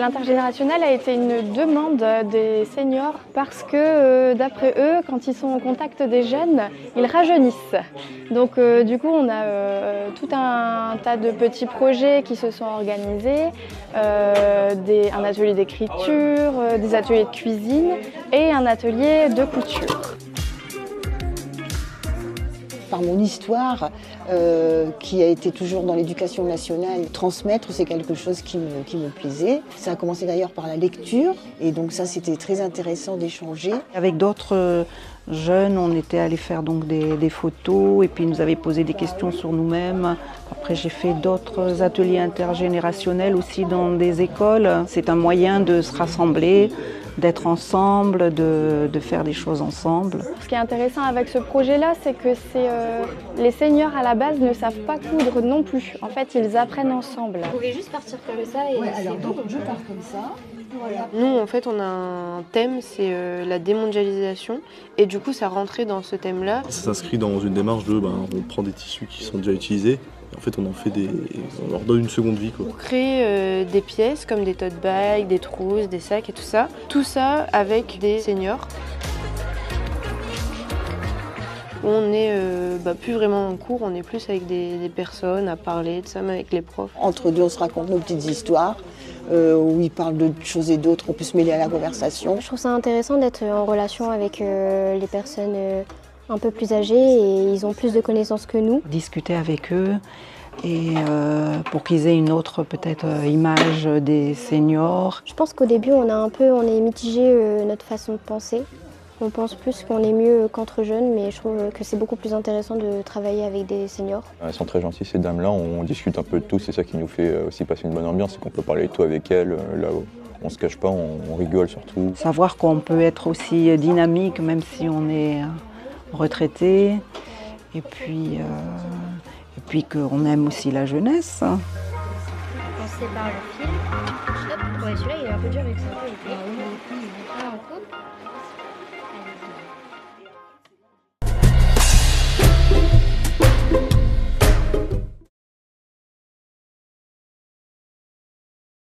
L'intergénérationnel a été une demande des seniors parce que, d'après eux, quand ils sont au contact des jeunes, ils rajeunissent. Donc du coup, on a tout un tas de petits projets qui se sont organisés, un atelier d'écriture, des ateliers de cuisine et un atelier de couture. Par mon histoire, qui a été toujours dans l'éducation nationale, transmettre, c'est quelque chose qui me plaisait. Ça a commencé d'ailleurs par la lecture, et donc ça, c'était très intéressant d'échanger. Avec d'autres jeunes, on était allés faire donc des photos, et puis ils nous avaient posé des questions sur nous-mêmes. Après, j'ai fait d'autres ateliers intergénérationnels aussi dans des écoles. C'est un moyen de se rassembler, d'être ensemble, de faire des choses ensemble. Ce qui est intéressant avec ce projet-là, c'est que les seniors à la base ne savent pas coudre non plus. En fait, ils apprennent ensemble. Vous pouvez juste partir comme ça et alors donc je pars comme ça. Voilà. Nous, en fait, on a un thème, c'est la démondialisation. Et du coup, ça rentrait dans ce thème-là. Ça s'inscrit dans une démarche de, on prend des tissus qui sont déjà utilisés. En fait, on leur donne une seconde vie, quoi. Pour créer des pièces comme des tote bags, des trousses, des sacs et tout ça. Tout ça avec des seniors. On n'est plus vraiment en cours, on est plus avec des personnes à parler de ça, mais avec les profs. Entre deux, on se raconte nos petites histoires, où ils parlent de choses et d'autres, on peut se mêler à la conversation. Je trouve ça intéressant d'être en relation avec les personnes un peu plus âgés et ils ont plus de connaissances que nous. Discuter avec eux et pour qu'ils aient une autre peut-être image des seniors. Je pense qu'au début on est mitigé notre façon de penser. On pense plus qu'on est mieux qu'entre jeunes, mais je trouve que c'est beaucoup plus intéressant de travailler avec des seniors. Elles sont très gentilles ces dames-là, on discute un peu de tout, c'est ça qui nous fait aussi passer une bonne ambiance, c'est qu'on peut parler de tout avec elles, là on se cache pas, on rigole surtout. Savoir qu'on peut être aussi dynamique même si on est retraité, et puis qu'on aime aussi la jeunesse. On sépare le fil. Hop, ouais, celui-là il est un peu dur avec ça. On coupe.